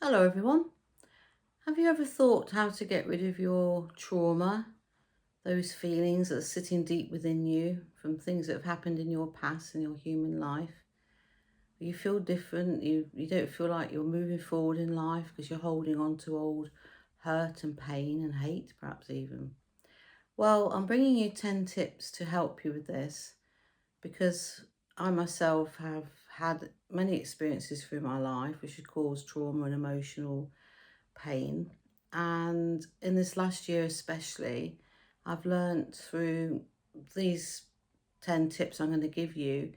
Hello everyone. Have you ever thought how to get rid of your trauma, those feelings that are sitting deep within you from things that have happened in your past in your human life? You feel different, you don't feel like you're moving forward in life because you're holding on to old hurt and pain and hate perhaps even. Well, I'm bringing you 10 tips to help you with this because I myself have had many experiences through my life which have caused trauma and emotional pain. And in this last year, especially, I've learnt through these 10 tips I'm going to give you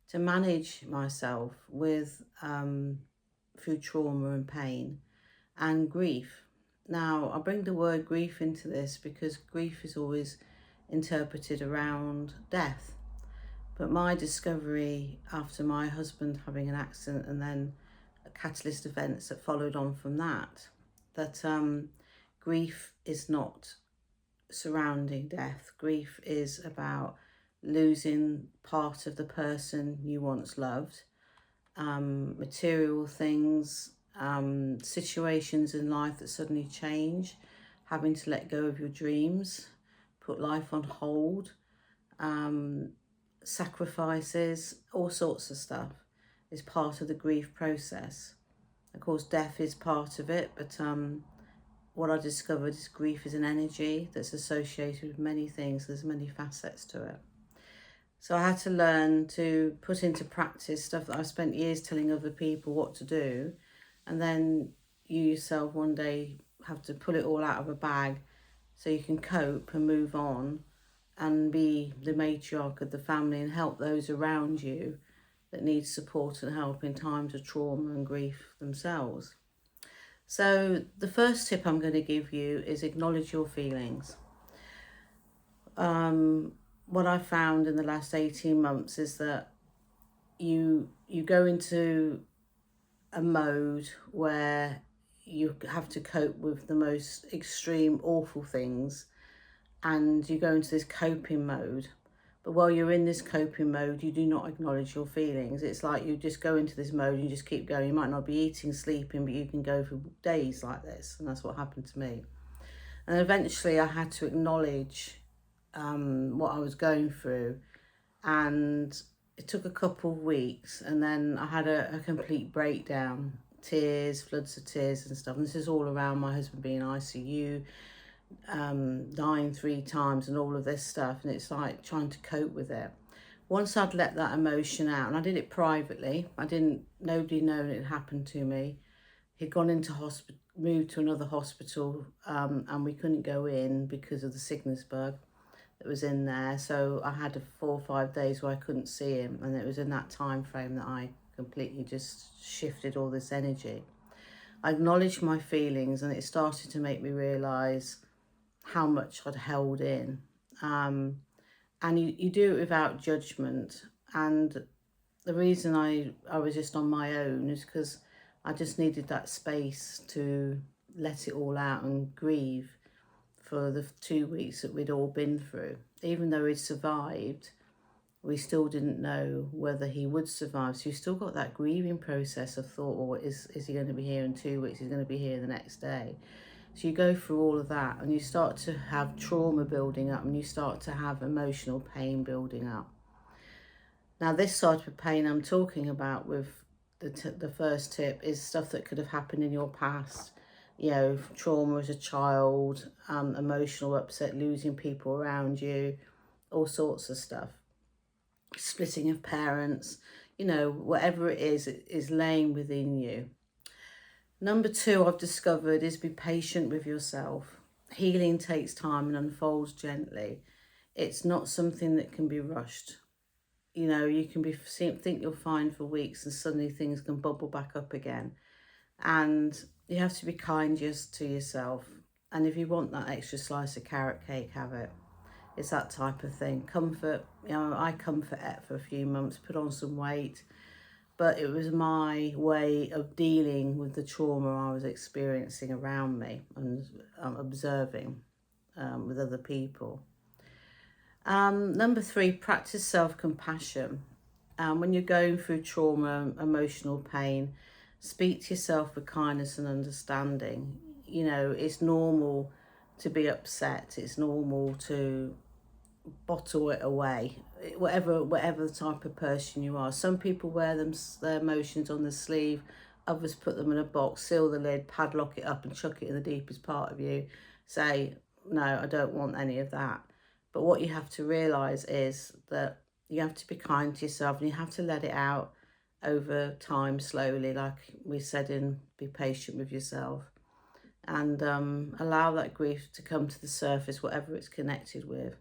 to manage myself with through trauma and pain and grief. Now, I bring the word grief into this because grief is always interpreted around death. But my discovery after my husband having an accident and then catalyst events that followed on from that grief is not surrounding death. Grief is about losing part of the person you once loved, material things, situations in life that suddenly change, having to let go of your dreams, put life on hold, um, sacrifices, all sorts of stuff is part of the grief process. Of course, death is part of it, but what I discovered is grief is an energy that's associated with many things. There's many facets to it. So I had to learn to put into practice stuff that I've spent years telling other people what to do. And then you yourself one day have to pull it all out of a bag so you can cope and move on and be the matriarch of the family and help those around you that need support and help in times of trauma and grief themselves. So the first tip I'm going to give you is acknowledge your feelings. Um, what I found in the last 18 months is that you go into a mode where you have to cope with the most extreme awful things, and you go into this coping mode. But while you're in this coping mode, you do not acknowledge your feelings. It's like you just go into this mode and you just keep going. You might not be eating, sleeping, but you can go for days like this. And that's what happened to me. And eventually I had to acknowledge what I was going through. And it took a couple of weeks. And then I had a complete breakdown, tears, floods of tears and stuff. And this is all around my husband being ICU, dying 3 times and all of this stuff, and it's like trying to cope with it. Once I'd let that emotion out, and I did it privately, nobody known it had happened to me. He'd gone into hospital, moved to another hospital, and we couldn't go in because of the sickness bug that was in there. So I had 4 or 5 days where I couldn't see him, and it was in that time frame that I completely just shifted all this energy. I acknowledged my feelings, and it started to make me realise how much I'd held in. And you do it without judgment. And the reason I was just on my own is because I just needed that space to let it all out and grieve for the 2 weeks that we'd all been through. Even though he'd survived, we still didn't know whether he would survive. So you still got that grieving process of thought, or is he going to be here in 2 weeks? He's going to be here the next day. So you go through all of that and you start to have trauma building up and you start to have emotional pain building up. Now, this type of pain I'm talking about with the first tip is stuff that could have happened in your past. You know, trauma as a child, emotional upset, losing people around you, all sorts of stuff. Splitting of parents, you know, whatever it is laying within you. Number 2 I've discovered is be patient with yourself. Healing takes time and unfolds gently. It's not something that can be rushed. You know, you can think you're fine for weeks and suddenly things can bubble back up again. And you have to be kind just to yourself. And if you want that extra slice of carrot cake, have it. It's that type of thing. Comfort, you know, I comfort ate for a few months, put on some weight, but it was my way of dealing with the trauma I was experiencing around me and observing with other people. Number 3, practice self-compassion. When you're going through trauma, emotional pain, Speak to yourself with kindness and understanding. You know, it's normal to be upset. It's normal to bottle it away. Whatever the type of person you are. Some people wear their emotions on the sleeve. Others put them in a box, seal the lid, padlock it up, and chuck it in the deepest part of you. Say, no, I don't want any of that. But what you have to realise is that you have to be kind to yourself, and you have to let it out over time, slowly, like we said in Be Patient with Yourself, and allow that grief to come to the surface, whatever it's connected with.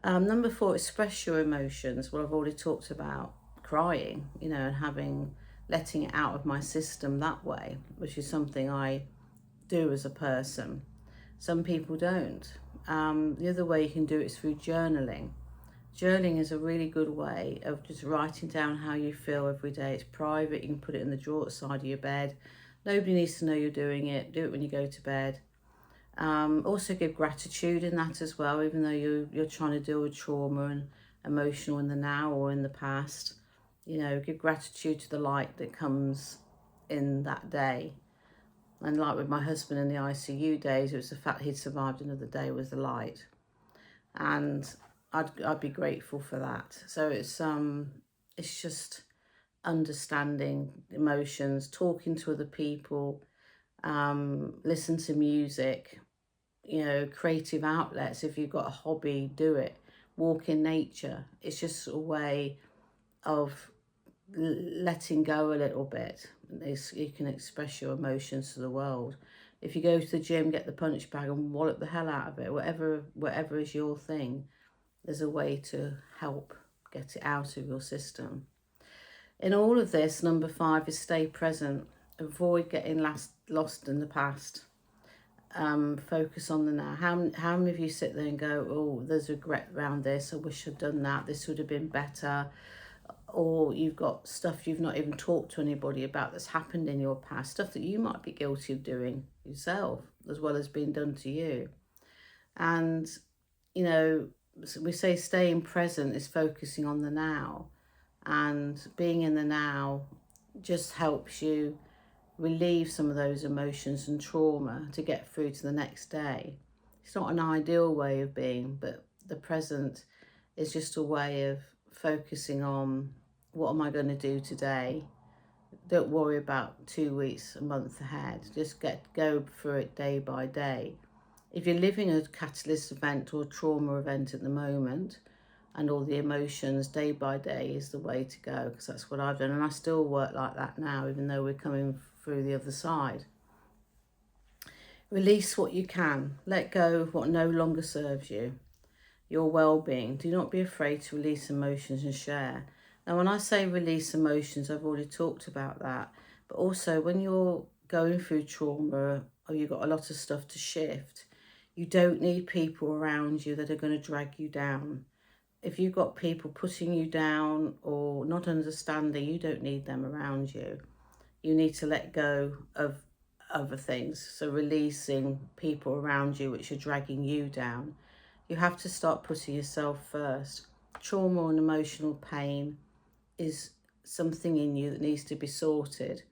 Number 4, express your emotions. Well, I've already talked about crying, you know, and letting it out of my system that way, which is something I do as a person. Some people don't. The other way you can do it is through journaling. Journaling is a really good way of just writing down how you feel every day. It's private. You can put it in the drawer at the side of your bed. Nobody needs to know you're doing it. Do it when you go to bed. Also give gratitude in that as well, even though you're trying to deal with trauma and emotional in the now or in the past. You know, give gratitude to the light that comes in that day. And like with my husband in the ICU days, it was the fact he'd survived another day was the light. And I'd be grateful for that. So it's just understanding emotions, talking to other people, listen to music, you know, creative outlets. If you've got a hobby, do it. Walk in nature. It's just a way of letting go a little bit. You can express your emotions to the world. If you go to the gym, get the punch bag and wallop the hell out of it. Whatever is your thing, there's a way to help get it out of your system. In all of this, number 5 is stay present. Avoid getting lost in the past. Focus on the now. How many of you sit there and go, oh, there's regret around this, I wish I'd done that, this would have been better? Or you've got stuff you've not even talked to anybody about that's happened in your past, stuff that you might be guilty of doing yourself as well as being done to you. And, you know, we say staying present is focusing on the now, and being in the now just helps you relieve some of those emotions and trauma to get through to the next day. It's not an ideal way of being, but the present is just a way of focusing on what am I going to do today. Don't worry about 2 weeks, a month ahead. Just go through it day by day. If you're living a catalyst event or trauma event at the moment, and all the emotions day by day is the way to go, because that's what I've done, and I still work like that now, even though we're coming through the other side. Release what you can. Let go of what no longer serves you. Your well-being. Do not be afraid to release emotions and share. Now, when I say release emotions, I've already talked about that, but also when you're going through trauma or you've got a lot of stuff to shift, you don't need people around you that are going to drag you down. If you've got people putting you down or not understanding, you don't need them around you. You need to let go of other things. So releasing people around you which are dragging you down. You have to start putting yourself first. Trauma and emotional pain is something in you that needs to be sorted.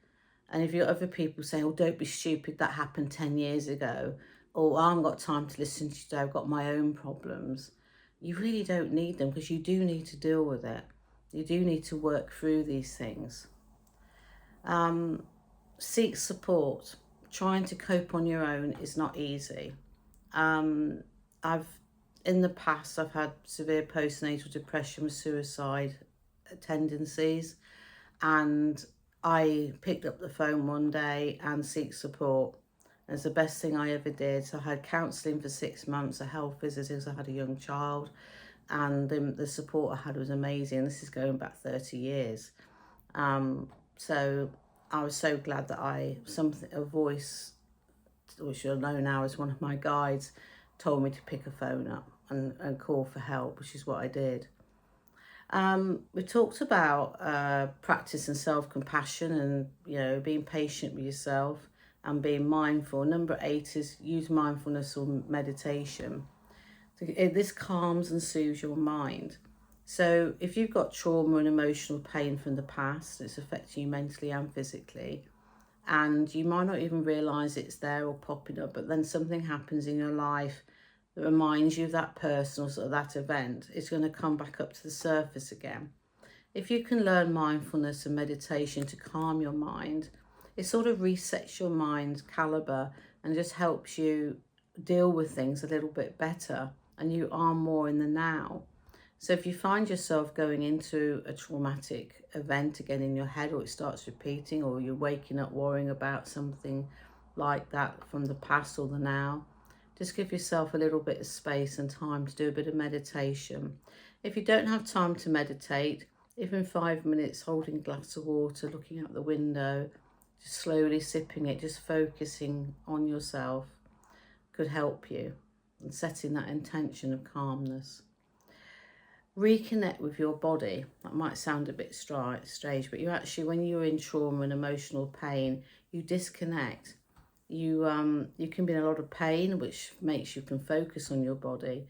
And if you're other people saying, oh, don't be stupid, that happened 10 years ago, or I haven't got time to listen to you today, I've got my own problems, you really don't need them, because you do need to deal with it. You do need to work through these things. Seek support. Trying to cope on your own is not easy. In the past, I've had severe postnatal depression with suicide tendencies, and I picked up the phone one day and seek support. It's the best thing I ever did. So I had counselling for 6 months, a health visit because I had a young child, and the support I had was amazing. This is going back 30 years. So I was so glad that a voice, which you'll know now as one of my guides, told me to pick a phone up and call for help, which is what I did. We talked about practice and self-compassion, and, you know, being patient with yourself and being mindful. Number 8 is use mindfulness or meditation. This calms and soothes your mind. So if you've got trauma and emotional pain from the past, it's affecting you mentally and physically, and you might not even realise it's there or popping up, but then something happens in your life that reminds you of that person or sort of that event, it's going to come back up to the surface again. If you can learn mindfulness and meditation to calm your mind, it sort of resets your mind caliber and just helps you deal with things a little bit better, and you are more in the now. So if you find yourself going into a traumatic event again in your head, or it starts repeating, or you're waking up worrying about something like that from the past or the now, just give yourself a little bit of space and time to do a bit of meditation. If you don't have time to meditate, even 5 minutes holding a glass of water, looking out the window, just slowly sipping it, just focusing on yourself could help you, and setting that intention of calmness. Reconnect with your body. That might sound a bit strange, but you actually, when you're in trauma and emotional pain, you disconnect. You can be in a lot of pain, which makes you can focus on your body,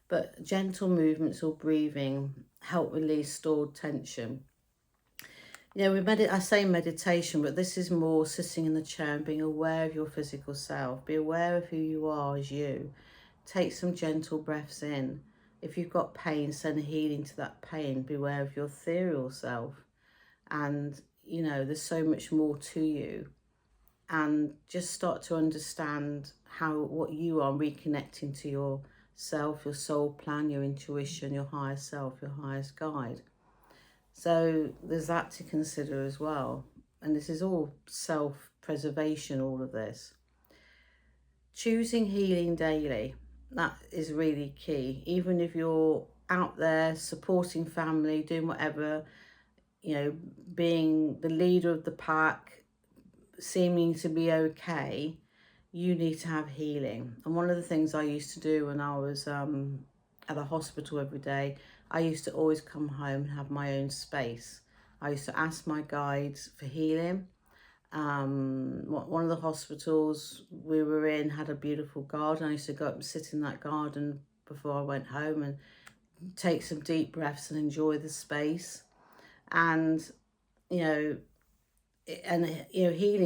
but gentle movements or breathing help release stored tension. I say meditation, but this is more sitting in the chair and being aware of your physical self. Be aware of who you are as you. Take some gentle breaths in. If you've got pain, send healing to that pain. Be aware of your ethereal self. And, there's so much more to you. And just start to understand what you are, reconnecting to yourself, your soul plan, your intuition, your higher self, your highest guide. So there's that to consider as well. And this is all self-preservation, all of this. Choosing healing daily, that is really key. Even if you're out there supporting family, doing whatever, being the leader of the pack, seeming to be okay, you need to have healing. And one of the things I used to do when I was at a hospital every day, I used to always come home and have my own space. I used to ask my guides for healing. One of the hospitals we were in had a beautiful garden. I used to go up and sit in that garden before I went home and take some deep breaths and enjoy the space. And healing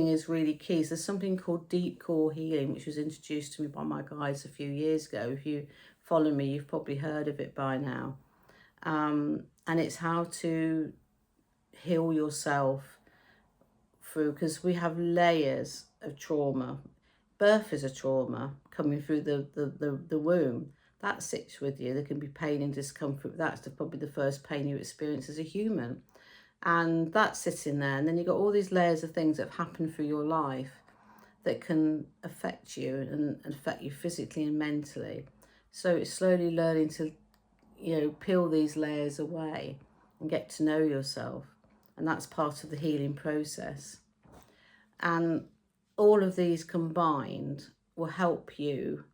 is really key. So there's something called deep core healing, which was introduced to me by my guides a few years ago. If you follow me, you've probably heard of it by now. And it's how to heal yourself through, because we have layers of trauma. Birth is a trauma coming through the womb. That sits with you. There can be pain and discomfort. That's probably the first pain you experience as a human. And that's sitting there. And then you've got all these layers of things that have happened through your life that can affect you and affect you physically and mentally. So it's slowly learning to, peel these layers away and get to know yourself. And that's part of the healing process. And all of these combined will help you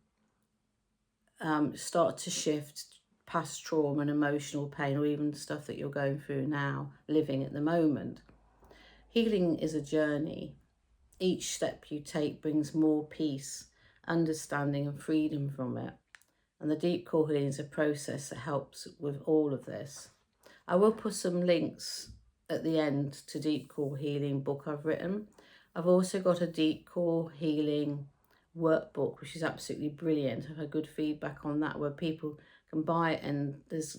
start to shift past trauma and emotional pain, or even stuff that you're going through now, living at the moment. Healing is a journey. Each step you take brings more peace, understanding and freedom from it. And the deep core healing is a process that helps with all of this. I will put some links at the end to deep core healing book I've written. I've also got a deep core healing workbook, which is absolutely brilliant. I've had good feedback on that, where people can buy it, and there's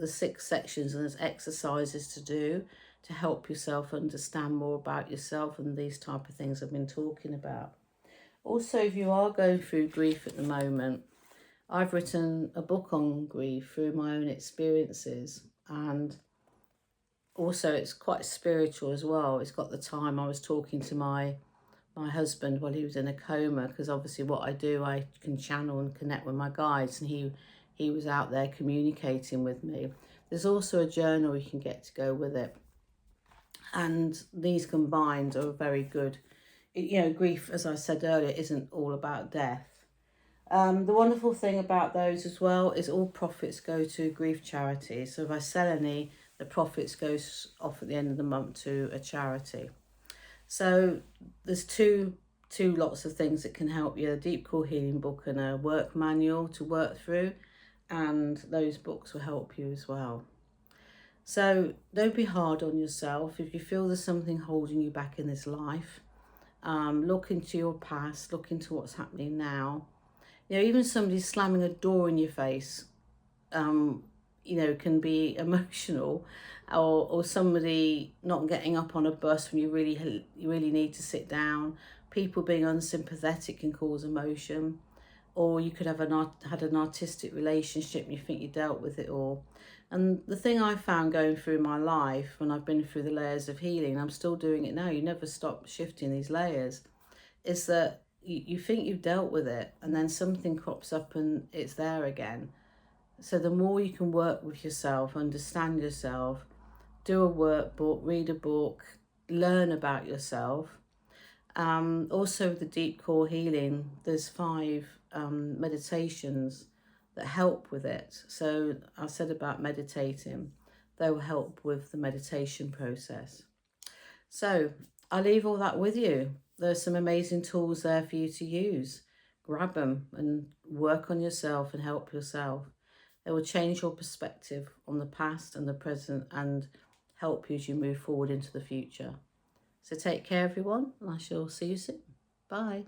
6 sections and there's exercises to do to help yourself understand more about yourself and these type of things I've been talking about. Also, if you are going through grief at the moment, I've written a book on grief through my own experiences, and also it's quite spiritual as well. It's got the time I was talking to my husband while he was in a coma, because obviously what I do, I can channel and connect with my guides, and he was out there communicating with me. There's also a journal you can get to go with it, and these combined are very good. Grief, as I said earlier, isn't all about death. The wonderful thing about those as well is all profits go to grief charities. So if I sell any, the profits goes off at the end of the month to a charity. So there's two lots of things that can help you: a deep core healing book and a work manual to work through. and those books will help you as well. So don't be hard on yourself. If you feel there's something holding you back in this life, look into your past, look into what's happening now. You know, even somebody slamming a door in your face, can be emotional, or somebody not getting up on a bus when you really need to sit down. People being unsympathetic can cause emotion, or you could have had an artistic relationship and you think you dealt with it all. And the thing I found going through my life when I've been through the layers of healing, I'm still doing it now, you never stop shifting these layers, is that you think you've dealt with it and then something crops up and it's there again. So the more you can work with yourself, understand yourself, do a workbook, read a book, learn about yourself. Also, with the deep core healing, there's 5 meditations that help with it. So I said about meditating, they will help with the meditation process. So I leave all that with you. There's some amazing tools there for you to use. Grab them and work on yourself and help yourself. It will change your perspective on the past and the present and help you as you move forward into the future. So take care, everyone, and I shall see you soon. Bye.